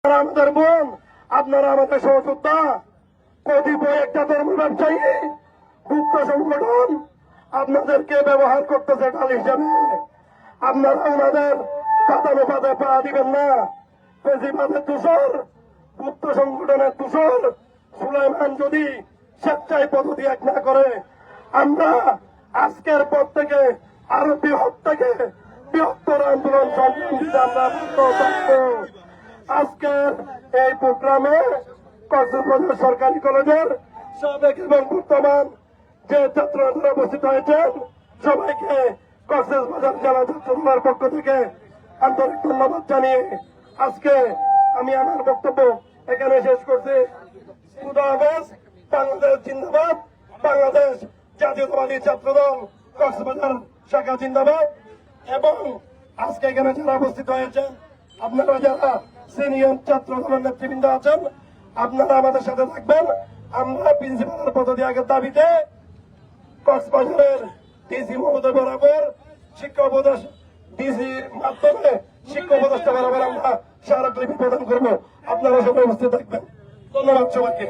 আমাদের বোন, আপনারা আমাদের সহযোদ্ধা, কতিপয় একটা ধর্ম ব্যবসায়ী গুপ্ত সংগঠন আপনাদেরকে ব্যবহার করতেছে ঢাল হিসাবে। আপনারা ওনাদের পাতানুপাতে পা দিবেন না। বেশিরভাগের দূষর, গুপ্ত সংগঠনের দূষর সুলাইমান যদি স্বেচ্ছায় পদত্যাগ না করে, আমরা আজকের পর থেকে আরো বৃহত্তর আন্দোলন সংগ্রাম দিতে আমরা থাকবো। আজকের এই প্রোগ্রামে কক্সবাজার সরকারি কলেজের সাবেক এবং বর্তমান যে ছাত্ররা উপস্থিত হয়েছেন, সবাইকে কক্সবাজার জেলা ছাত্রদলের পক্ষ থেকে আন্তরিক ধন্যবাদ জানিয়ে আজকে আমি আমার বক্তব্য এখানে শেষ করছি। খুদা হাফেজ। বাংলাদেশ জিন্দাবাদ। বাংলাদেশ জাতীয়তাবাদী ছাত্রদল কক্সবাজার শাখা জিন্দাবাদ। এবং আজকে এখানে যারা উপস্থিত হয়েছেন, আপনারা যারা সিনিয়র ছাত্র দলের নেতৃবৃন্দ আছেন, আপনারা আমাদের সাথে থাকবেন। আমরা প্রিন্সিপালের পদত্যাগের দাবিতে কক্সবাজারের ডিসি মহোদয় বরাবর শিক্ষা উপদেশ ডিসির মাধ্যমে শিক্ষা উপদেষ্টা বরাবর আমরা স্মারকলিপি প্রদান করবো। আপনারা সবাই উপস্থিত থাকবেন। ধন্যবাদ সবাইকে।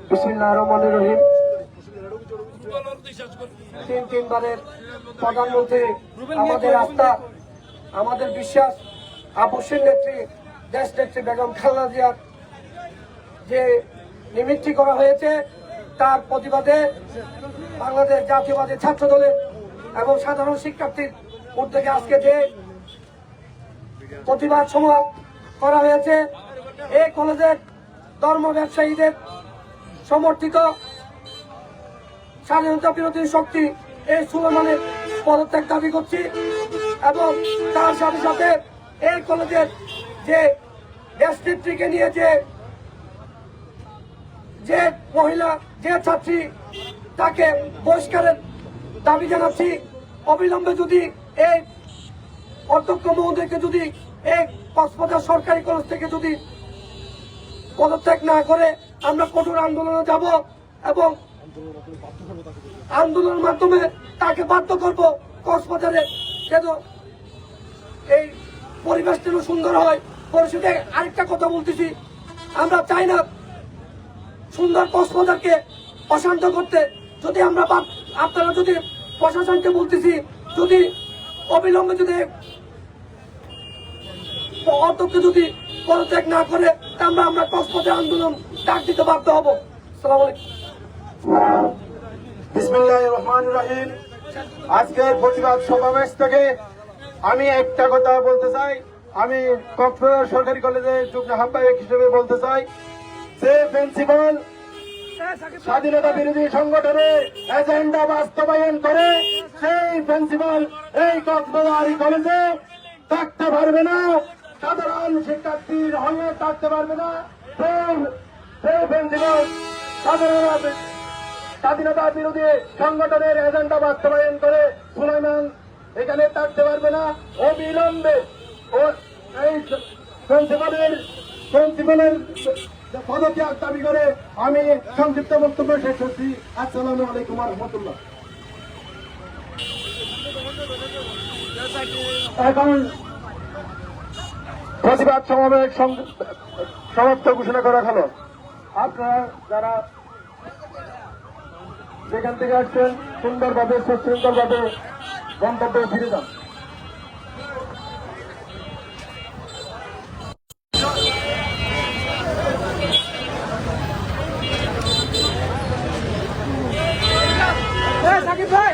বিসমিল্লাহির রহমানির রহিম। তিনবারের প্রধানমন্ত্রী, আমাদের আস্থা, আমাদের বিশ্বাস, আপসের নেত্রী, দেশ নেত্রী বেগম খালেদা জিয়ার যে নিমিত্তি করা হয়েছে, তার প্রতিবাদে বাংলাদেশ জাতীয়বাদী ছাত্র দলের এবং সাধারণ শিক্ষার্থীর উদ্যোগে আজকে যে প্রতিবাদ সভা করা হয়েছে, এই কলেজের ধর্ম ব্যবসায়ীদের সমর্থিত স্বাধীনতা বিরোধী শক্তি এই সুলেমানের পদত্যাগ দাবি করছি। এবং তার সাথে সাথে এই কলেজের যে দেশনেত্রীকে নিয়ে যে মহিলা, যে ছাত্রী, তাকে বহিষ্কারের দাবি জানাচ্ছি। অবিলম্বে যদি এই অধ্যক্ষ মহোদয়কে যদি এই কক্সবাজার সরকারি কলেজ থেকে যদি পদত্যাগ না করে, আমরা কঠোর আন্দোলনে যাব এবং আন্দোলনের মাধ্যমে তাকে বাধ্য করবো কক্সবাজারে যেন এই পরিবেশ যেন সুন্দর হয়। পরিষদে আরেকটা কথা বলতেছি, আমরা চাই না সুন্দর কক্সবাজারকে অশান্ত করতে। যদি আমরা আপনারা যদি প্রশাসনকে বলতেছি, যদি অবিলম্বে যদি অধ্যক্ষ যদি পদত্যাগ না করে, আমরা কক্সবাজার আন্দোলন ডাক দিতে বাধ্য হব। আসসালামু আলাইকুম। বিসমিল্লাহির রহমানির রহিম। আজকের প্রতিবাদ সমাবেশ থেকে আমি একটা কথা বলতে চাই। আমি কক্সবাজার সরকারি কলেজের যুগ্ম আহ্বায়ক হিসেবে বলতে চাই যে প্রিন্সিপাল স্বাধীনতা বিরোধী সংগঠনের এজেন্ডা বাস্তবায়ন করে, সেই প্রিন্সিপাল এই কক্সবাজার কলেজে থাকতে পারবে না, সাধারণ শিক্ষার্থীর হয়ে থাকতে পারবে না। সেই প্রিন্সিপাল স্বাধীনতা বিরোধী সংগঠনের এজেন্ডা বাস্তবায়ন করে সুলাইমান এখানে থাকতে পারবে না। অবিলম্বে এই প্রিন্সিপালের পদত্যাগ দাবি করে আমি সংক্ষিপ্ত বক্তব্য শেষ করছি। আসসালামু আলাইকুম ওয়া রাহমাতুল্লাহ। এখন প্রতিবাদ সমাবেশ সমাপ্ত ঘোষণা করা হলো। আপনারা যারা যেখান থেকে আসছেন সুন্দরভাবে সুশৃঙ্খলভাবে গন্তব্যে ফিরে যান। সাকিব ভাই